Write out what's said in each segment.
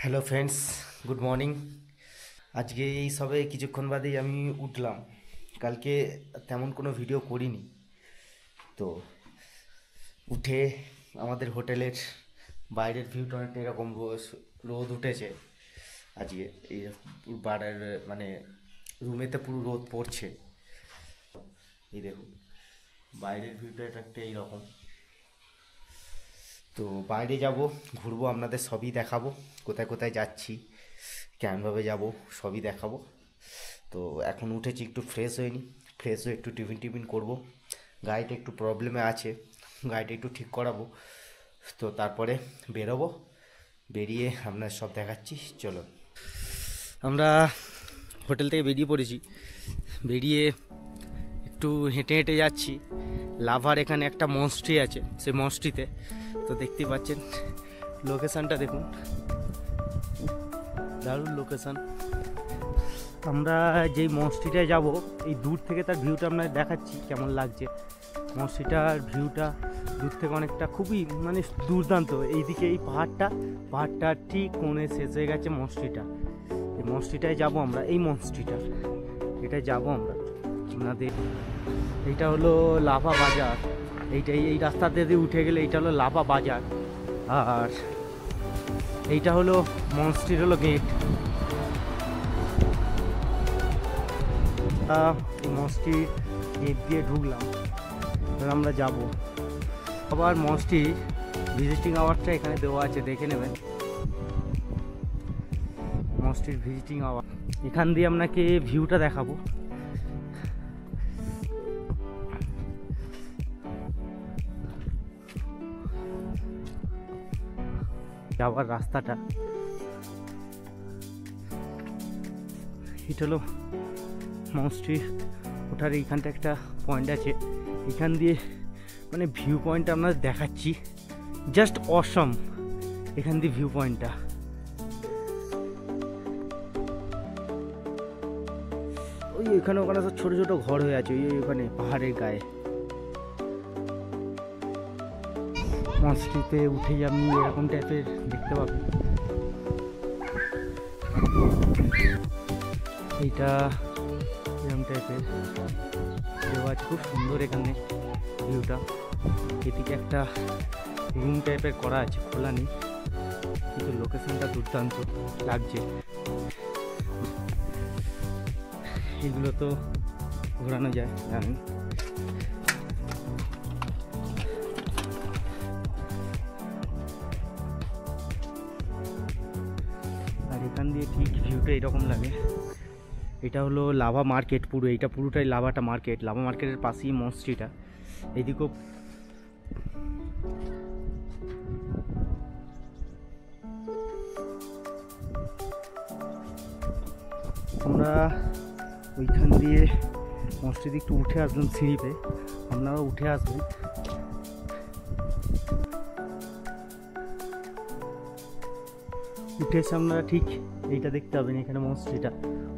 Hello friends, good morning. আজকে এই সবে কিছুক্ষণ বাদেই আমি উঠলাম। কালকে তেমন কোনো ভিডিও করিনি। তো উঠে আমাদের হোটেলের বাইরের ভিউটা অনেকটা এরকম রোদ উঠেছে আজকে। এই বাড়ার মানে রুমেতে পুরো রোদ পড়ছে। এই দেখুন বাইরের ভিউটা এটা একটা এইরকম। তো বাইরে যাব, ঘুরবো, আপনাদের সবই দেখাবো, কোথায় কোথায় যাচ্ছি, কেমনভাবে যাব সবই দেখাবো। তো এখন উঠেছি, একটু ফ্রেশ হয়নি, ফ্রেশ হয়ে একটু টিফিন টিফিন করবো। গাড়িটা একটু প্রবলেমে আছে, গাড়িটা একটু ঠিক করাবো। তো তারপরে বেরোবো, বেরিয়ে আপনার সব দেখাচ্ছি। চলো, আমরা হোটেল থেকে বেরিয়ে পড়েছি। বেরিয়ে একটু হেঁটে হেঁটে যাচ্ছি। লাভার এখানে একটা মনস্ট্রি আছে, সেই মনস্ট্রিতে তো দেখতেই পাচ্ছেন, লোকেশানটা দেখুন, দারুণ লোকেশান। আমরা যেই মনস্ট্রিটায় যাব, এই দূর থেকে তার ভিউটা আপনাদের দেখাচ্ছি কেমন লাগছে। মনস্ট্রিটার ভিউটা দূর থেকে অনেকটা খুবই মানে দুর্দান্ত। এইদিকে এই পাহাড়টা ঠিক কোণে শেষ হয়ে গেছে মনস্ট্রিটা। এই মনস্ট্রিটায় যাব আমরা, এই মনস্ট্রিটা এটাই যাব আমরা। আপনাদের এইটা হলো লাভা বাজার। এইটাই এই রাস্তাতে দিয়ে উঠে গেলে এইটা হলো লাভা বাজার। আর এইটা হলো মনস্ট্রির হলো গেট। এই মনস্ট্রির গেট দিয়ে ঢুকলাম, এবার আমরা যাব। আবার মনস্ট্রি ভিজিটিং আওয়ারটা এখানে দেওয়া আছে, দেখে নেবেন। মনস্ট্রির ভিজিটিং আওয়ার, এখান দিয়ে আপনাকে ভিউটা দেখাবো। যাওয়ার রাস্তাটা এটা হলো মনস্ট্রি ওঠার এইখানটা একটা পয়েন্ট আছে, এখান দিয়ে মানে ভিউ পয়েন্টটা আপনাদের দেখাচ্ছি, জাস্ট অসম। এখান দিয়ে ভিউ পয়েন্টটা ওই ওখানে ওখানে সব ছোটো ছোটো ঘর হয়ে আছে, ওই ওখানে পাহাড়ের গায়ে। মনস্ট্রিতে উঠেই আপনি এরকম টাইপের দেখতে পাবেন। এইটা এরকম টাইপের দেওয়া আছে, খুব সুন্দর এখানে ভিউটা। এদিকে একটা রুম টাইপের করা আছে, খোলা নেই, কিন্তু লোকেশনটা দুর্দান্ত লাগছে। এগুলো তো ঘোরানো যায় জানেন। আর এখান দিয়ে ঠিক ভিউটা এরকম লাগে। এটা হলো লাভা মার্কেট, পুরো এইটা পুরোটাই লাভাটা মার্কেট। লাভা মার্কেটের পাশেই মনস্ট্রিটা। এইদিকেও আমরা ওইখান দিয়ে মনস্ট্রি একটু উঠে আসলাম সিঁড়িতে, আপনারা উঠে আসবেন। উঠে এসে আপনারা ঠিক এইটা দেখতে পাবেন, এখানে মনস্ট্রিটা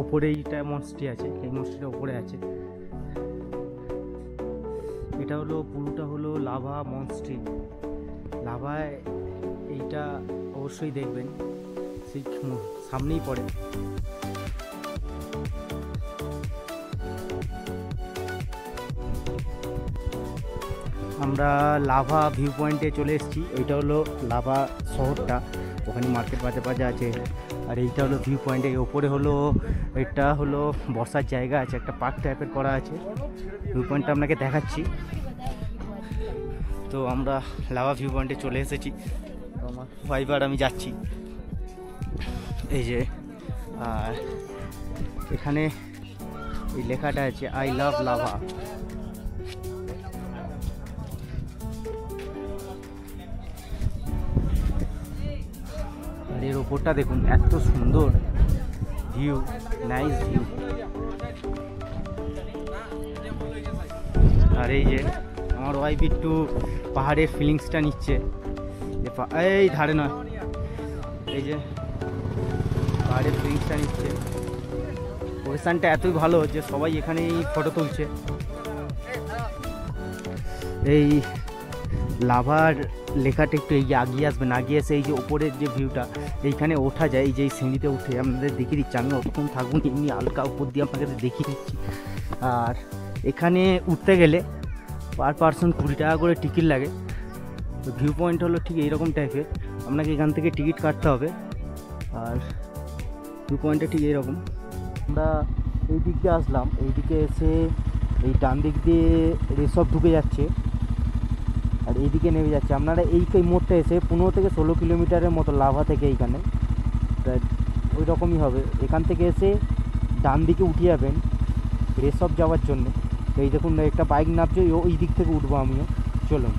ওপরে, এইটা মনস্ট্রি আছে, এই মনস্ট্রিটা ওপরে আছে। এটা হলো পুরোটা হলো লাভা মনস্ট্রি। লাভায় এইটা অবশ্যই দেখবেন, ঠিক সামনেই পড়ে। আমরা লাভা ভিউ পয়েন্টে চলে এসেছি। এইটা হলো লাভা শহরটা, ওখানে মার্কেট বাজার আছে। আর এইটা হলো ভিউ পয়েন্ট, এই ওপরে হলো এটা হলো বসার জায়গা আছে, একটা পার্ক টাইপের করা আছে। ভিউ পয়েন্টটা আপনাকে দেখাচ্ছি। তো আমরা লাভা ভিউ পয়েন্টে চলে এসেছি, তো আমার ওয়াইফ আর আমি যাচ্ছি। এই যে, আর এখানে এই লেখাটা আছে, আই লাভ লাভা। এর ওপরটা দেখুন, এত সুন্দর ভিউ, নাইস ভিউ। আর এই যে আমার ওয়াইফ একটু পাহাড়ের ফিলিংসটা নিচ্ছে। এই ধারে নয়, এই যে পাহাড়ের ফিলিংসটা নিচ্ছে। লোকেশানটা এতই ভালো যে সবাই এখানেই ফটো তুলছে। এই লাভার লেখাটা একটু এই যে আগিয়ে আসবেন, আগিয়ে এসে এই যে ওপরের যে ভিউটা এইখানে ওঠা যায়, এই যে এই সিঁড়িতে উঠে আপনাদের দেখিয়ে দিচ্ছি। আমি অতক্ষণ থাকুন, এমনি হালকা উপর দিয়ে আপনাদের দেখিয়ে দিচ্ছি। আর এখানে উঠতে গেলে পার পারসন 20 টাকা করে টিকিট লাগে। তো ভিউ পয়েন্ট হলো ঠিক এইরকম টাইপের, আপনাকে এখান থেকে টিকিট কাটতে হবে। আর ভিউ পয়েন্টটা ঠিক এইরকম। আমরা এই দিক দিয়ে আসলাম, এই দিকে এসে এই ডান দিক দিয়ে রিসর্ট ঢুকে যাচ্ছে আর এইদিকে নেমে যাচ্ছে। আপনারা এই মোড়টা এসে 15 থেকে 16 কিলোমিটারের মতো লাভা থেকে এইখানে ওই রকমই হবে। এখান থেকে এসে ডান দিকে উঠে যাবেন রিসর্ট যাওয়ার জন্য। তো এই দেখুন একটা বাইক নামছে, ওই দিক থেকে উঠবো আমিও, চলুন।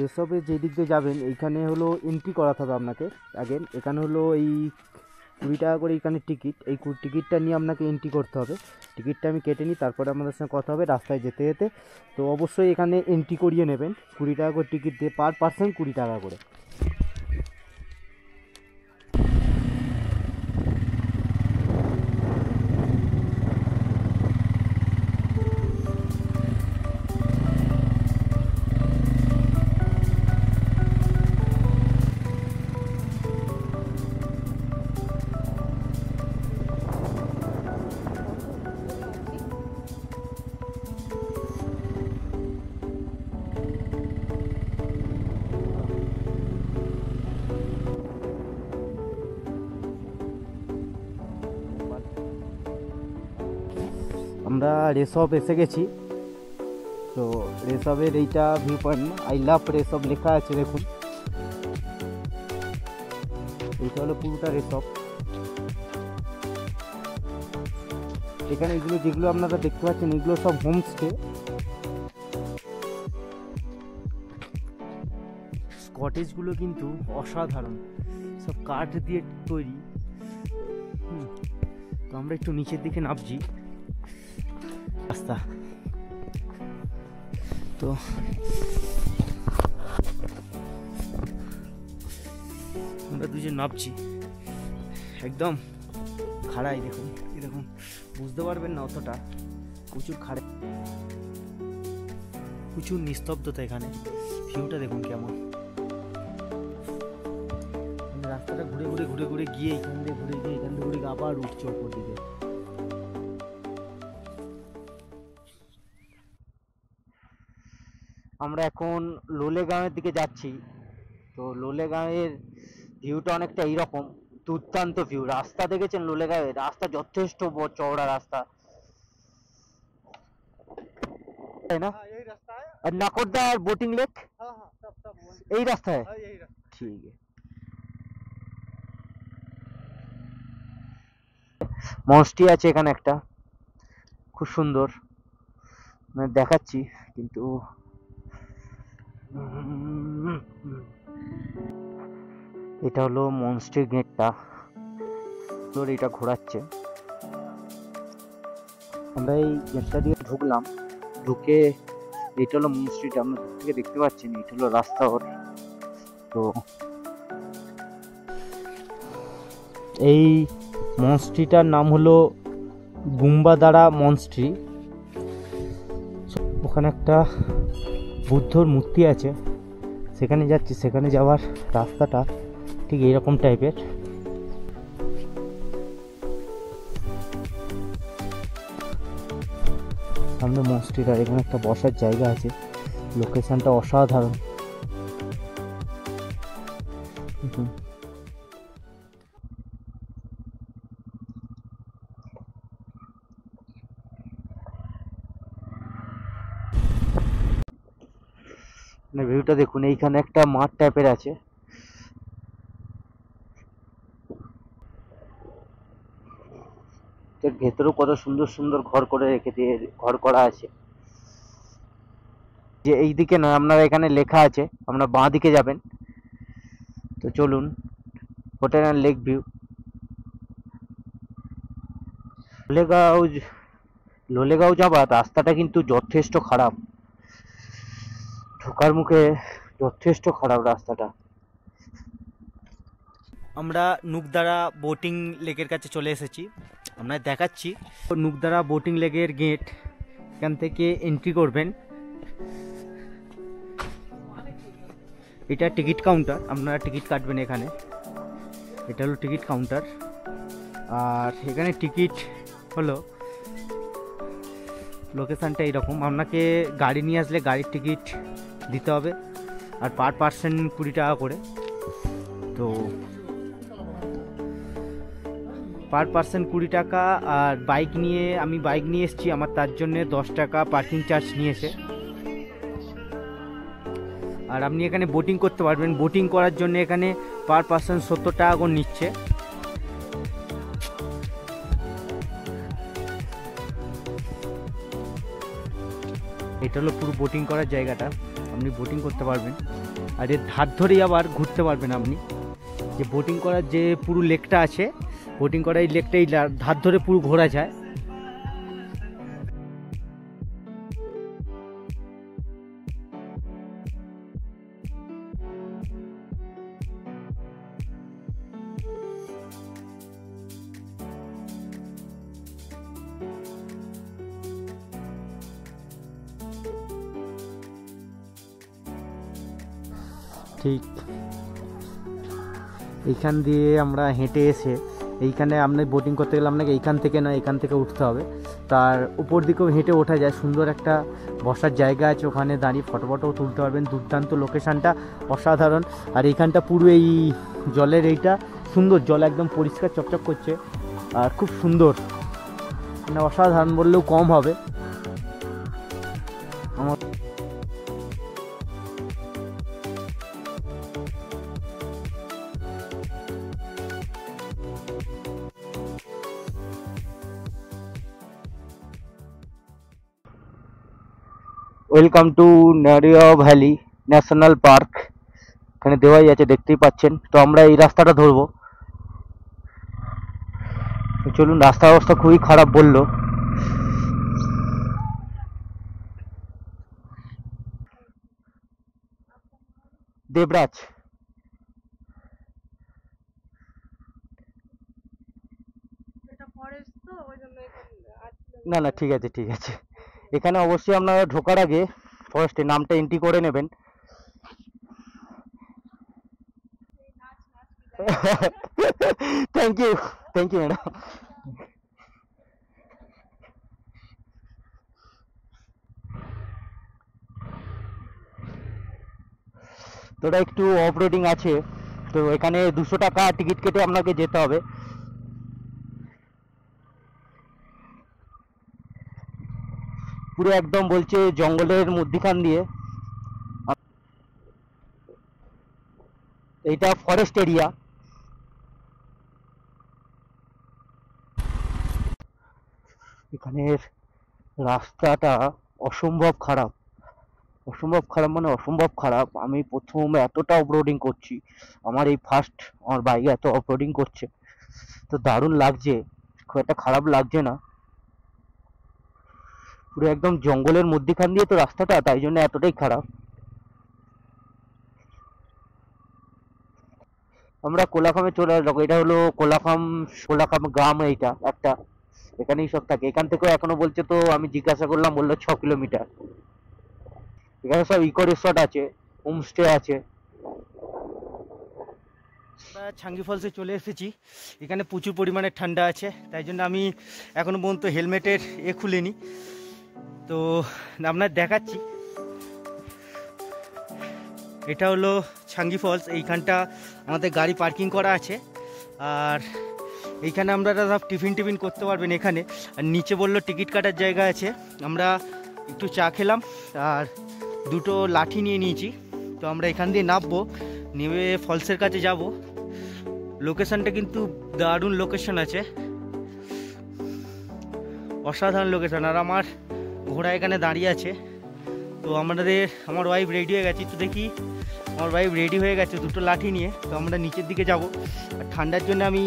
রিসর্টে যে দিক দিয়ে যাবেন এইখানে হলো এন্ট্রি করাতে হবে আপনাকে আগে। এখানে হলো এই 20 টাকা করে এইখানে টিকিট, এই টিকিটটা নিয়ে আপনাকে এন্ট্রি করতে হবে। টিকিটটা আমি কেটে নিই, তারপরে আমাদের সঙ্গে কথা হবে রাস্তায় যেতে যেতে। তো অবশ্যই এখানে এন্ট্রি করিয়ে নেবেন 20 টাকা করে টিকিট দিয়ে, পার পার্সন 20 টাকা করে। আমরা রেসব এসে গেছি। তো রেসবের এইটা ভিউ পয়েন্ট, আই লাভ রেসব লেখা আছে দেখুন। এইটা হলো পুরোটা রেসব। এখানে এগুলো যেগুলো আপনারা দেখতে পাচ্ছেন এগুলো সব হোমস্টে। কটেজগুলো কিন্তু অসাধারণ, সব কাঠ দিয়ে তৈরি। তো আমরা একটু নিচের দিকে নামছি রাস্তা। তো আমরা দুজন নামছি, একদম খাড়াই। দেখুন এরকম বুঝতে পারবেন না অতটা, প্রচুর খাড়াই, প্রচুর নিস্তব্ধতা এখানে। ভিউটা দেখুন কেমন। রাস্তাটা ঘুরে ঘুরে ঘুরে ঘুরে গিয়ে এখান দিয়ে ঘুরে গিয়ে এখান থেকে ঘুরে আবার উঠছে ওপর দিকে। আমরা এখন লোলেগাঁওয়ের দিকে যাচ্ছি। তো লোলেগাঁওয়ের ভিউটা অনেকটা এইরকম, দুর্দান্ত ভিউ। রাস্তা দেখেছেন লোলেগাঁওয়ের? রাস্তা যথেষ্ট চওড়া রাস্তা, তাই না? আর নাকরদা আর বোটিং লেক এই রাস্তায়, ঠিক আছে। মঞ্চটি আছে এখানে একটা, খুব সুন্দর, দেখাচ্ছি কিন্তু। এটা হলো মনস্ট্রি গেটটা, তোর এটা ঘোরাচ্ছে। আমরা এই গেটটা দিয়ে ঢুকলাম, ঢুকে এটা হলো মনস্ট্রিটা, আমরা দূর থেকে দেখতে পাচ্ছেন। এটা হলো রাস্তা ওর। তো এই মনস্ট্রিটার নাম হলো গুম্বাদারা মনস্ট্রি। ওখানে একটা বুদ্ধর মূর্তি আছে, সেখানে যাচ্ছি। সেখানে যাওয়ার রাস্তাটা ঠিক এইরকম টাইপের। সামনে মনস্ট্রিটা, এখানে একটা বসার জায়গা আছে, লোকেশনটা অসাধারণ। ভিউটা দেখুন, এইখানে একটা মাঠ টাইপের আছে। এর ভেতরেও কত সুন্দর সুন্দর ঘর করে রেখে দিয়ে ঘর করা আছে। যে এই দিকে না, আপনারা এখানে লেখা আছে আপনারা বাঁ দিকে যাবেন। তো চলুন, hotel and lake view. Lolegaon Lolegaon যাবার রাস্তাটা কিন্তু যথেষ্ট খারাপ, ঢোকার মুখে যথেষ্ট খারাপ রাস্তাটা। আমরা নুকদারা বোটিং লেকের কাছে চলে এসেছি, আমরা দেখাচ্ছি। নুকদারা বোটিং লেকের গেট, এখান থেকে এন্ট্রি করবেন। এটা টিকিট কাউন্টার, আপনারা টিকিট কাটবেন এখানে। এটা হলো টিকিট কাউন্টার, আর এখানে টিকিট হলো লোকেশানটা এইরকম। আপনাকে গাড়ি নিয়ে আসলে গাড়ির টিকিট দিতে হবে, আর পার পার্সন 20 টাকা করে। তো পার পার্সন 20 টাকা। আর আমি বাইক নিয়ে এসেছি, আমার তার জন্য 10 টাকা পার্কিং চার্জ নিয়েছে। আর আপনি এখানে বোটিং করতে পারবেন। বোটিং করার জন্য এখানে পার পার্সন 70 টাকা করে নিচ্ছে। এটা হলো পুরো বোটিং করার জায়গাটা, আপনি বোটিং করতে পারবেন। আর এর ধার ধরেই আবার ঘুরতে পারবেন আপনি। যে বোটিং করার যে পুরো লেকটা আছে, বোটিং করার এই লেকটাই ধার ধরে পুরো ঘোরা যায়। ঠিক এইখান দিয়ে আমরা হেঁটে এসে এইখানে আপনি বোটিং করতে গেলে আপনাকে এইখান থেকে না এখান থেকে উঠতে হবে। তার উপর দিকেও হেঁটে ওঠা যায়, সুন্দর একটা বসার জায়গা আছে, ওখানে দাঁড়িয়ে ফটোও তুলতে পারবেন। দুর্দান্ত লোকেশানটা, অসাধারণ। আর এইখানটা পুরো এই জলের এইটা সুন্দর, জল একদম পরিষ্কার চকচক করছে, আর খুব সুন্দর, মানে অসাধারণ বললেও কম হবে। আমার welcome to Nariya valley national park, এখানে দেওয়াই আছে, দেখতেই পাচ্ছেন। তো আমরা এই রাস্তাটা ধরবো, চলুন। রাস্তার অবস্থা খুবই খারাপ বললো। দেবরাজ, না না ঠিক আছে ঠিক আছে। এখানে অবশ্যই আপনারা ঢোকার আগে ফরেস্টের নামটা এন্ট্রি করে নেবেন। Thank you madam. তো ওটা একটু অফ রোডিং আছে, তো এখানে 200 টাকা টিকিট কেটে আপনাকে যেতে হবে। পুরো একদম বলছে জঙ্গলের মধ্যখান দিয়ে, এইটা ফরেস্ট এরিয়া। এখানের রাস্তাটা অসম্ভব খারাপ, অসম্ভব খারাপ, মানে অসম্ভব খারাপ। আমি প্রথম এতটা অফরোডিং করছি, আমার এই ফার্স্ট আমার বাইকে এত অফরোডিং করছে, তো দারুণ লাগছে, খুব একটা খারাপ লাগছে না। পুরো একদম জঙ্গলের মধ্যখান দিয়ে তো রাস্তাটা, তাই জন্য এতটাই খারাপ। আমরা কোলাখামে চলে আসলাম। এটা হলো কোলাখাম গ্রাম, এইটা একটা, এখানেই সব থাকে। এখান থেকেও এখনো বলছে, তো আমি জিজ্ঞাসা করলাম, বললো 6 কিলোমিটার। এখানে সব ইকো রিসর্ট আছে, হোমস্টে আছে। আমরা ছাঙ্গি ফলসে চলে এসেছি, এখানে প্রচুর পরিমাণে ঠান্ডা আছে, তাই জন্য আমি এখনো পর্যন্ত হেলমেটের খুলিনি। তো আপনার দেখাচ্ছি, এটা হলো ছাঙ্গি ফলস। এইখানটা আমাদের গাড়ি পার্কিং করা আছে, আর এইখানে আমরা সব টিফিন করতে পারবেন এখানে। আর নিচে বললো টিকিট কাটার জায়গা আছে। আমরা একটু চা খেলাম আর 2টো লাঠি নিয়ে নিয়েছি। তো আমরা এখান দিয়ে নামবো, নেমে ফলসের কাছে যাব। লোকেশানটা কিন্তু দারুণ লোকেশন আছে, অসাধারণ লোকেশন। আর আমার ঘোড়া এখানে দাঁড়িয়ে আছে। তো আমার ওয়াইফ রেডি হয়ে গেছে, তো দেখি আমার ওয়াইফ রেডি হয়ে গেছে 2টো লাঠি নিয়ে। তো আমরা নিচের দিকে যাব, আর ঠান্ডার জন্য আমি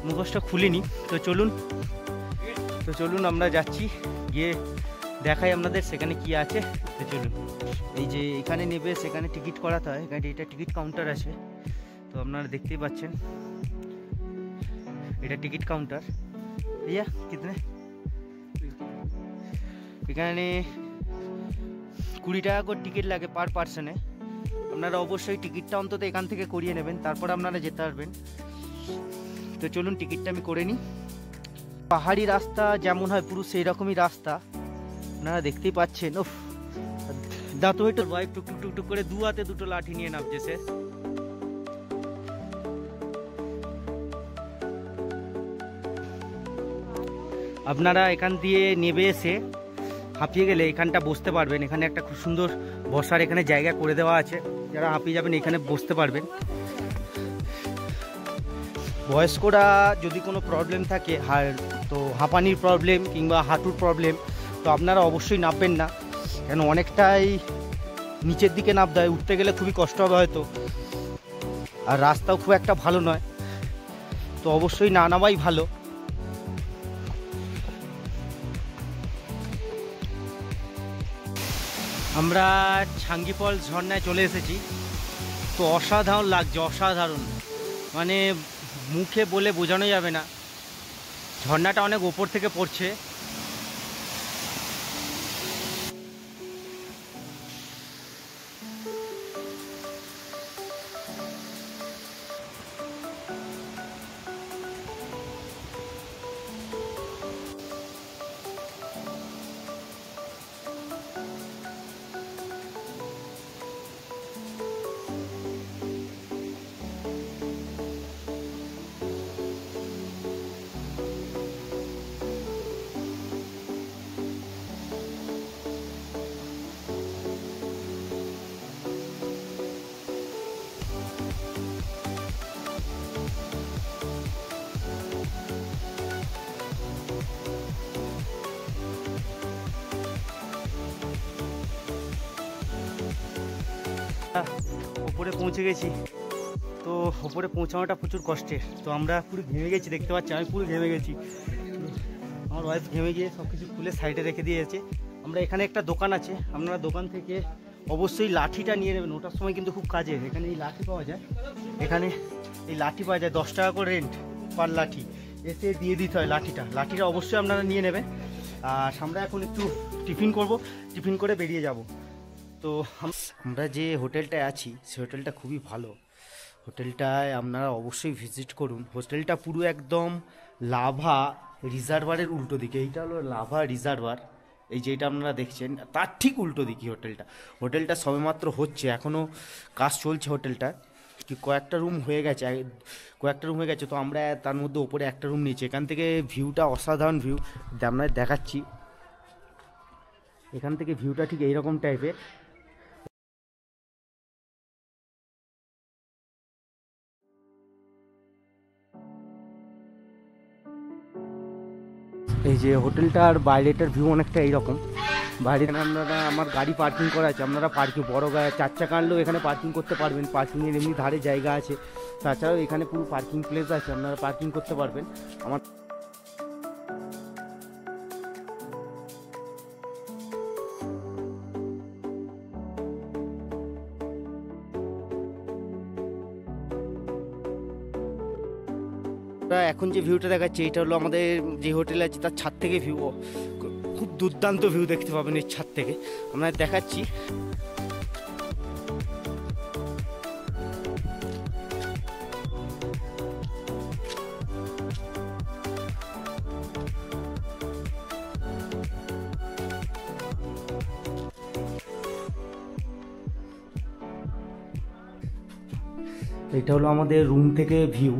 মুখোশটা খুলিনি। তো চলুন তো চলুন আমরা যাচ্ছি, গিয়ে দেখাই আপনাদের সেখানে কি আছে। তো চলুন, এই যে এখানে নেবে সেখানে টিকিট করাতে হয়, এখানে এটা টিকিট কাউন্টার আছে। তো আপনারা দেখতেই পাচ্ছেন এটা টিকিট কাউন্টার। भैया कितने? এখানে 20 টাকা করে টিকিট লাগে পার পার্সনে। আপনারা অবশ্যই টিকিটটা অন্তত এখান থেকে করিয়ে নেবেন, তারপর আপনারা যেতে পারবেন। তো চলুন টিকিটটা আমি করে নিই। পাহাড়ি রাস্তা যেমন হয় পুরো সেই রকমই রাস্তা, আপনারা দেখতেই পাচ্ছেন। ওফ, দাঁত একটু ভাই টুক টুক টুক করে দু হাতে দুটো লাঠি নিয়ে নামছে সে। আপনারা এখান দিয়ে নেবে এসে হাঁপিয়ে গেলে এখানটা বসতে পারবেন। এখানে একটা খুব সুন্দর বসার এখানে জায়গা করে দেওয়া আছে, যারা হাঁপিয়ে যাবেন এখানে বসতে পারবেন। বয়স্করা যদি কোনো প্রবলেম থাকে, তো হাঁপানির প্রবলেম কিংবা হাঁটুর প্রবলেম, তো আপনারা অবশ্যই নামবেন না, কেন অনেকটাই নিচের দিকে নামতে হয়, উঠতে গেলে খুবই কষ্ট হবে হয়তো, আর রাস্তাও খুব একটা ভালো নয়, তো অবশ্যই না নামাই ভালো। আমরা ছাঙ্গিপল ঝর্ণায় চলে এসেছি। তো অসাধারণ লাগছে, অসাধারণ, মানে মুখে বলে বোঝানো যাবে না। ঝর্ণাটা অনেক ওপর থেকে পড়ছে। ওপরে পৌঁছে গেছি। তো ওপরে পৌঁছানোটা প্রচুর কষ্টের। তো আমরা পুরো ঘেমে গেছি, দেখতে পাচ্ছি আমি পুরো ঘেমে গেছি। আমার ওয়াইফ ঘেমে গিয়ে সব কিছু খুলে সাইডে রেখে দিয়েছে। আমরা এখানে একটা দোকান আছে, আপনারা দোকান থেকে অবশ্যই লাঠিটা নিয়ে নেবেন, ওটার সময় কিন্তু খুব কাজের। এখানে এই লাঠি পাওয়া যায়, এখানে এই লাঠি পাওয়া যায় 10 টাকা করে রেন্ট পার লাঠি, এসে দিয়ে দিতে হয় লাঠিটা অবশ্যই আপনারা নিয়ে নেবেন। আর আমরা এখন একটু টিফিন করব, টিফিন করে বেরিয়ে যাব। তো আমরা যে হোটেলটায় আছি সে হোটেলটা খুবই ভালো, হোটেলটায় আপনারা অবশ্যই ভিজিট করুন। হোটেলটা পুরো একদম লাভা রিজার্ভারের উল্টো দিকে, এইটা হলো লাভা রিজার্ভার, এই যেটা আপনারা দেখছেন তার ঠিক উল্টো দিকে হোটেলটা সবেমাত্র হচ্ছে, এখনও কাজ চলছে হোটেলটা, কি কয়েকটা রুম হয়ে গেছে, তো আমরা তার মধ্যে ওপরে একটা রুম নিয়েছি। এখান থেকে ভিউটা অসাধারণ ভিউ, আপনাদের দেখাচ্ছি। এখান থেকে ভিউটা ঠিক এইরকম টাইপের। এই যে হোটেলটার বাইরেটার ভিউ অনেকটা এইরকম। বাইরে আপনারা, আমার গাড়ি পার্কিং করা আছে, আপনারা বড় গাড়ি 4 চাকা আনলেও এখানে পার্কিং করতে পারবেন, পার্কিংয়ের এমনি ধারে জায়গা আছে। তাছাড়াও এখানে পুরো পার্কিং প্লেস আছে, আপনারা পার্কিং করতে পারবেন। আমার এখন যে ভিউটা দেখাচ্ছে এটা হলো আমাদের যে হোটেল আছে তার ছাদ থেকে ভিউ, খুব দুর্দান্ত ভিউ দেখতে পাবেন এই ছাদ থেকে, আপনাদের দেখাচ্ছি। এটা হলো আমাদের রুম থেকে ভিউ।